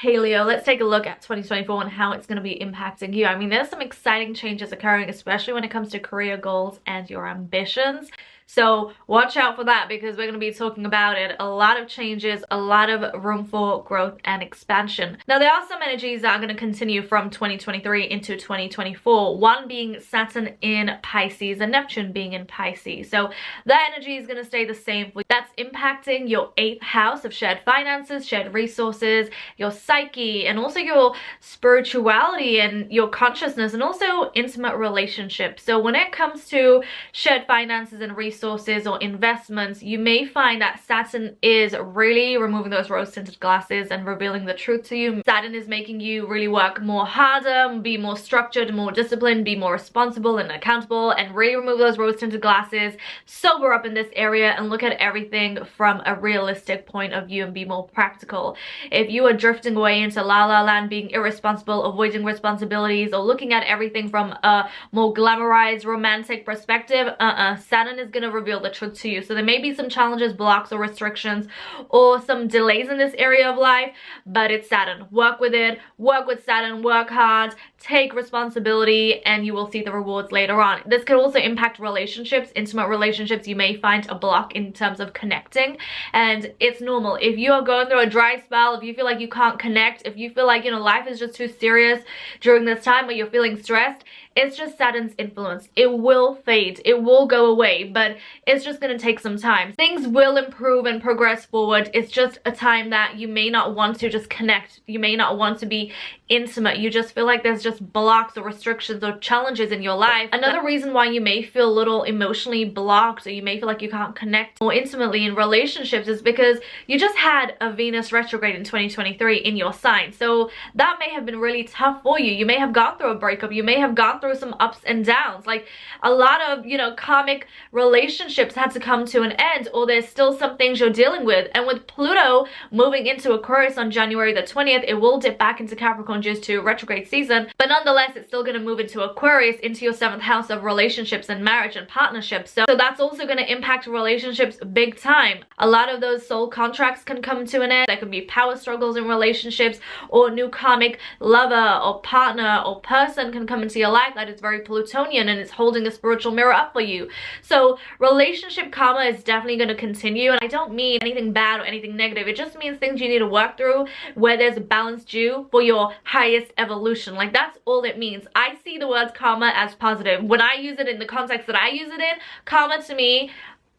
Hey Leo, let's take a look at 2024 and how it's going to be impacting you. I mean, there's some exciting changes occurring, especially when it comes to career goals and your ambitions. So watch out for that because we're going to be talking about it. A lot of changes, a lot of room for growth and expansion. Now, there are some energies that are going to continue from 2023 into 2024. One being Saturn in Pisces and Neptune being in Pisces. So that energy is going to stay the same. That's impacting your 8th house of shared finances, shared resources, your psyche, and also your spirituality and your consciousness, and also intimate relationships. So when it comes to shared finances and resources or investments, you may find that Saturn is really removing those rose-tinted glasses and revealing the truth to you. Saturn is making you really work more harder, be more structured, more disciplined, be more responsible and accountable, and really remove those rose-tinted glasses, sober up in this area, and look at everything from a realistic point of view and be more practical. If you are drifting away into la la land, being irresponsible, avoiding responsibilities, or looking at everything from a more glamorized romantic perspective, Saturn is going to reveal the truth to you. So there may be some challenges, blocks, or restrictions, or some delays in this area of life, but it's Saturn. Work with it, work with Saturn, work hard, take responsibility, and you will see the rewards later on. This could also impact relationships, intimate relationships. You may find a block in terms of connecting, and it's normal. If you are going through a dry spell, if you feel like you can't connect, if you feel like, life is just too serious during this time where you're feeling stressed, it's just Saturn's influence. It will fade. It will go away, but it's just going to take some time. Things will improve and progress forward. It's just a time that you may not want to just connect. You may not want to be intimate. You just feel like there's just blocks or restrictions or challenges in your life. Another reason why you may feel a little emotionally blocked, or you may feel like you can't connect more intimately in relationships, is because you just had a Venus retrograde in 2023 in your sign. So that may have been really tough for you. You may have gone through a breakup. You may have gone through some ups and downs. Like a lot of, karmic relationships had to come to an end, or there's still some things you're dealing with. And with Pluto moving into Aquarius on January the 20th, it will dip back into Capricorn due to retrograde season, but nonetheless, it's still going to move into Aquarius, into your 7th house of relationships and marriage and partnerships. So that's also going to impact relationships big time. A lot of those soul contracts can come to an end. There can be power struggles in relationships, or new karmic lover or partner or person can come into your life that is very Plutonian and is holding a spiritual mirror up for you. So relationship karma is definitely going to continue, and I don't mean anything bad or anything negative. It just means things you need to work through where there's a balance due for your highest evolution. Like, that's all it means. I see the word karma as positive. When I use it in the context that I use it in, karma to me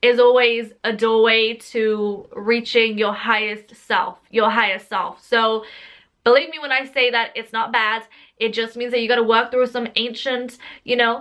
is always a doorway to reaching your highest self, So believe me when I say that it's not bad. It just means that you got to work through some ancient,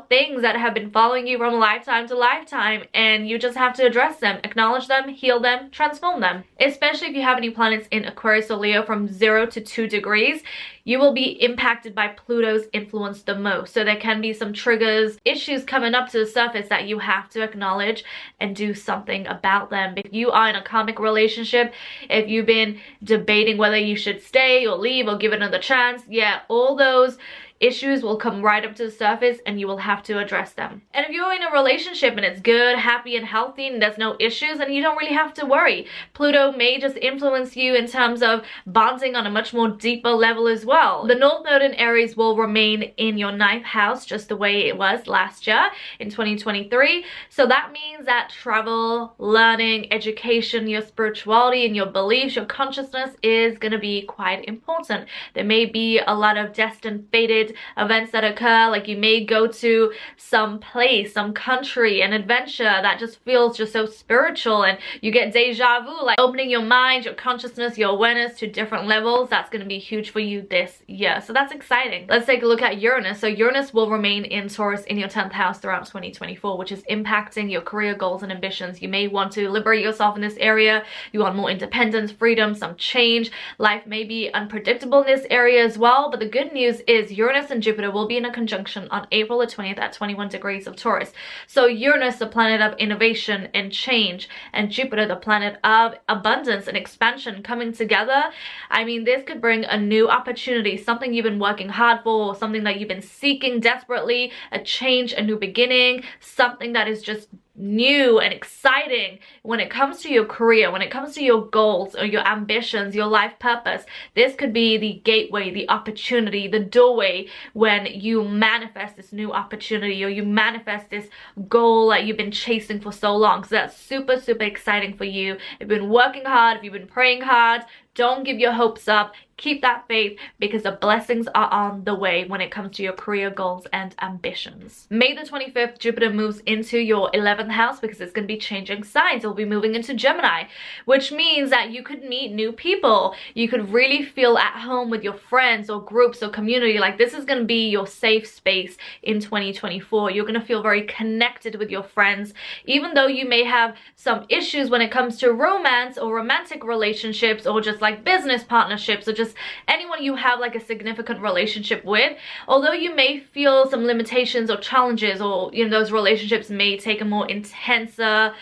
things that have been following you from lifetime to lifetime, and you just have to address them, acknowledge them, heal them, transform them. Especially if you have any planets in Aquarius or Leo from 0 to 2 degrees, you will be impacted by Pluto's influence the most. So there can be some triggers, issues coming up to the surface that you have to acknowledge and do something about them. If you are in a karmic relationship, if you've been debating whether you should stay or leave or give it another chance, all those issues will come right up to the surface and you will have to address them. And if you're in a relationship and it's good, happy, and healthy, and there's no issues, then you don't really have to worry. Pluto may just influence you in terms of bonding on a much more deeper level as well. The North Node in Aries will remain in your 9th house just the way it was last year in 2023. So that means that travel, learning, education, your spirituality, and your beliefs, your consciousness is going to be quite important. There may be a lot of destined, fated events that occur. Like, you may go to some place, some country, an adventure that just feels just so spiritual, and you get deja vu, like opening your mind, your consciousness, your awareness to different levels. That's going to be huge for you this year. So that's exciting. Let's take a look at Uranus. So Uranus will remain in Taurus in your 10th house throughout 2024, which is impacting your career goals and ambitions. You may want to liberate yourself in this area. You want more independence, freedom, some change. Life may be unpredictable in this area as well, but the good news is Uranus and Jupiter will be in a conjunction on April the 20th at 21 degrees of Taurus. So Uranus, the planet of innovation and change, and Jupiter, the planet of abundance and expansion, coming together. I mean, this could bring a new opportunity, something you've been working hard for, something that you've been seeking desperately, a change, a new beginning, something that is just new and exciting when it comes to your career, when it comes to your goals or your ambitions, your life purpose. This could be the gateway, the opportunity, the doorway when you manifest this new opportunity or you manifest this goal that you've been chasing for so long. So that's super, super exciting for you. If you've been working hard, if you've been praying hard, don't give your hopes up. Keep that faith, because the blessings are on the way when it comes to your career goals and ambitions. May the 25th, Jupiter moves into your 11th house because it's going to be changing signs. It'll be moving into Gemini, which means that you could meet new people. You could really feel at home with your friends or groups or community. Like, this is going to be your safe space in 2024. You're going to feel very connected with your friends, even though you may have some issues when it comes to romance or romantic relationships, or just like business partnerships, or just anyone you have like a significant relationship with. Although you may feel some limitations or challenges, or those relationships may take a more intenser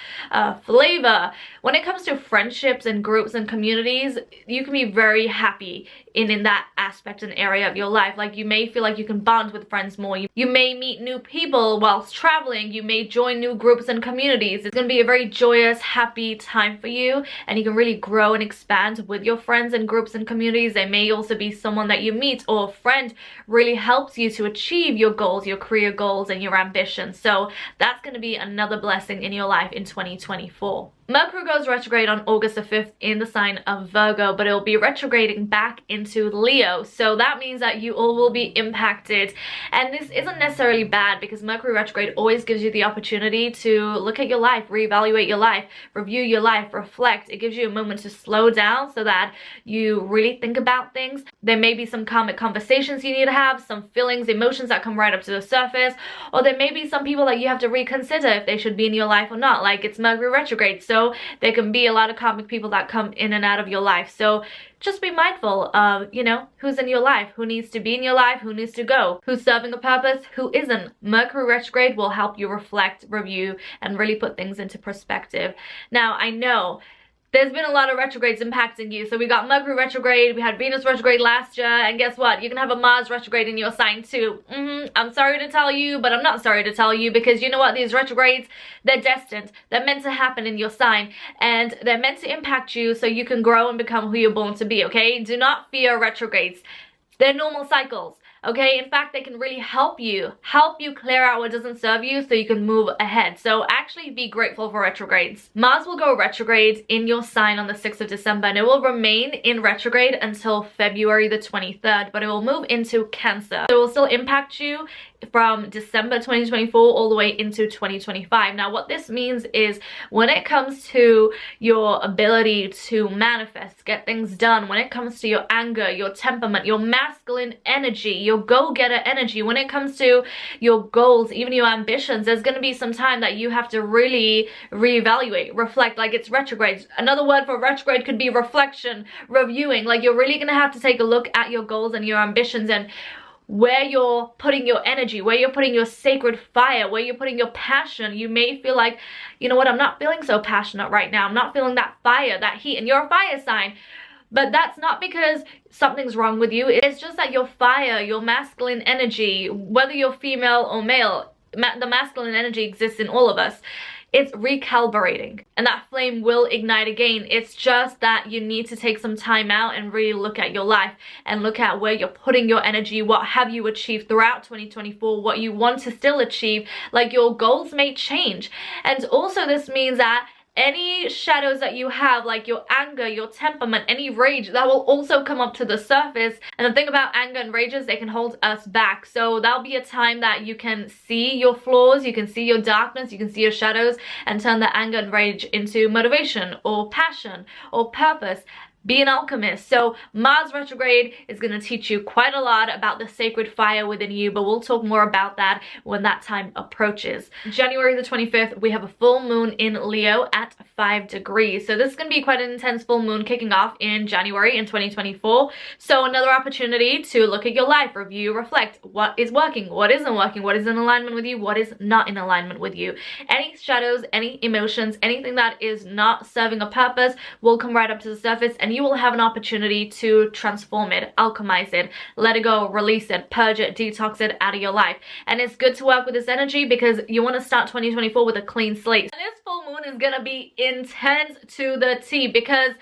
flavor, when it comes to friendships and groups and communities, you can be very happy in that aspect and area of your life. Like, you may feel like you can bond with friends more. You may meet new people whilst traveling. You may join new groups and communities. It's going to be a very joyous, happy time for you, and you can really grow and expand with your friends and groups and communities. They may also be someone that you meet, or a friend really helps you to achieve your goals, your career goals, and your ambitions. So that's going to be another blessing in your life in 2024. Mercury goes retrograde on August the 5th in the sign of Virgo, but it will be retrograding back into Leo. So that means that you all will be impacted. And this isn't necessarily bad, because Mercury retrograde always gives you the opportunity to look at your life, reevaluate your life, review your life, reflect. It gives you a moment to slow down so that you really think about things. There may be some karmic conversations you need to have, some feelings, emotions that come right up to the surface, or there may be some people that you have to reconsider if they should be in your life or not. Like, it's Mercury retrograde, so there can be a lot of karmic people that come in and out of your life. So just be mindful of, who's in your life, who needs to be in your life, who needs to go, who's serving a purpose, who isn't. Mercury retrograde will help you reflect, review, and really put things into perspective. Now, I know there's been a lot of retrogrades impacting you. So we got Mercury retrograde, we had Venus retrograde last year, and guess what? You're gonna have a Mars retrograde in your sign too. I'm sorry to tell you, but I'm not sorry to tell you, because you know what? These retrogrades, they're destined. They're meant to happen in your sign, and they're meant to impact you so you can grow and become who you're born to be, okay? Do not fear retrogrades. They're normal cycles. Okay, in fact, they can really help you clear out what doesn't serve you so you can move ahead. So actually be grateful for retrogrades. Mars will go retrograde in your sign on the 6th of December, and it will remain in retrograde until February the 23rd, but it will move into Cancer. So it will still impact you from December 2024 all the way into 2025. Now, what this means is, when it comes to your ability to manifest, get things done, when it comes to your anger, your temperament, your masculine energy, your go-getter energy, when it comes to your goals, even your ambitions, there's going to be some time that you have to really reevaluate, reflect. Like, it's retrograde. Another word for retrograde could be reflection, reviewing. Like, you're really going to have to take a look at your goals and your ambitions, and where you're putting your energy, where you're putting your sacred fire, where you're putting your passion. You may feel like, you know what, I'm not feeling so passionate right now. I'm not feeling that fire, that heat, and you're a fire sign. But that's not because something's wrong with you. It's just that your fire, your masculine energy, whether you're female or male, the masculine energy exists in all of us. It's recalibrating, and that flame will ignite again. It's just that you need to take some time out and really look at your life and look at where you're putting your energy. What have you achieved throughout 2024? What you want to still achieve? Like, your goals may change. And also, this means that any shadows that you have, like your anger, your temperament, any rage, that will also come up to the surface. And the thing about anger and rages, they can hold us back. So that'll be a time that you can see your flaws, you can see your darkness, you can see your shadows, and turn the anger and rage into motivation or passion or purpose. Be an alchemist. So Mars retrograde is going to teach you quite a lot about the sacred fire within you, but we'll talk more about that when that time approaches. January the 25th, we have a full moon in Leo at 5 degrees. So this is going to be quite an intense full moon kicking off in January in 2024. So another opportunity to look at your life, review, reflect. What is working? What isn't working? What is in alignment with you? What is not in alignment with you? Any shadows, any emotions, anything that is not serving a purpose will come right up to the surface, and you will have an opportunity to transform it, alchemize it, let it go, release it, purge it, detox it out of your life. And it's good to work with this energy because you want to start 2024 with a clean slate. And this full moon is going to be intense to the T because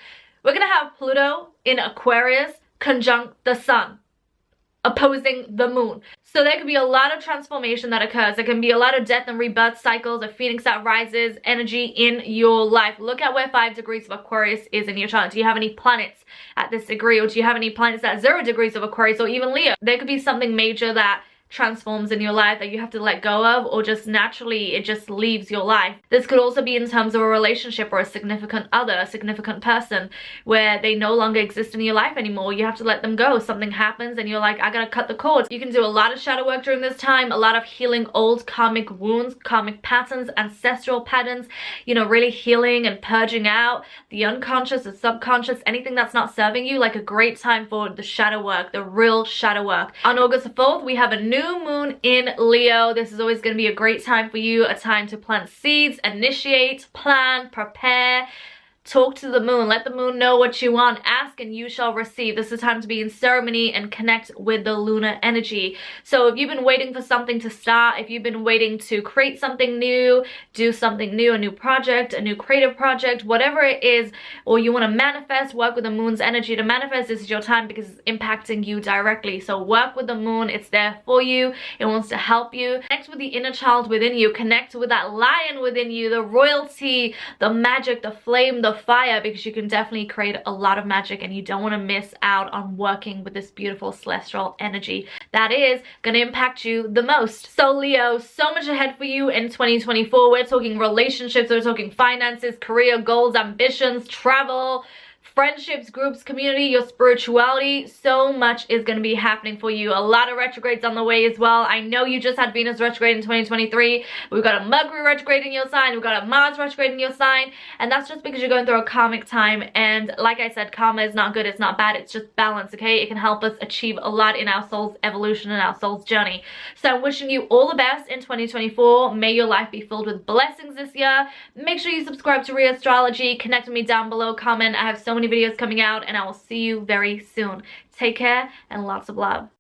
we're going to have Pluto in Aquarius conjunct the sun, opposing the moon. So there could be a lot of transformation that occurs. There can be a lot of death and rebirth cycles, a phoenix that rises energy in your life. Look at where 5 degrees of Aquarius is in your chart. Do you have any planets at this degree, or do you have any planets at 0 degrees of Aquarius, or even Leo? There could be something major that transforms in your life that you have to let go of, or just naturally it just leaves your life. This could also be in terms of a relationship or a significant other, a significant person, where they no longer exist in your life anymore. You have to let them go. Something happens and you're like, I gotta cut the cords. You can do a lot of shadow work during this time, a lot of healing old karmic wounds, karmic patterns, ancestral patterns, you know, really healing and purging out the unconscious, the subconscious, anything that's not serving you. Like a great time for the shadow work, the real shadow work. On August 4th, we have a new moon in Leo. This is always going to be a great time for you, a time to plant seeds, initiate, plan, prepare. Talk to the moon. Let the moon know what you want. Ask and you shall receive. This is time to be in ceremony and connect with the lunar energy. So if you've been waiting for something to start, if you've been waiting to create something new, do something new, a new project, a new creative project, whatever it is, or you want to manifest, work with the moon's energy to manifest, this is your time because it's impacting you directly. So work with the moon. It's there for you. It wants to help you. Connect with the inner child within you. Connect with that lion within you, the royalty, the magic, the flame, the fire, because you can definitely create a lot of magic and you don't want to miss out on working with this beautiful celestial energy that is going to impact you the most. So Leo, so much ahead for you in 2024. We're talking relationships, we're talking finances, career goals, ambitions, travel, friendships, groups, community, your spirituality. So much is going to be happening for you. A lot of retrogrades on the way as well. I know you just had Venus retrograde in 2023. We've got a Mercury retrograde in your sign. We've got a Mars retrograde in your sign. And that's just because you're going through a karmic time. And like I said, karma is not good. It's not bad. It's just balance, okay? It can help us achieve a lot in our soul's evolution and our soul's journey. So I'm wishing you all the best in 2024. May your life be filled with blessings this year. Make sure you subscribe to Astrology. Connect with me down below. Comment. I have so many videos coming out and I will see you very soon. Take care and lots of love.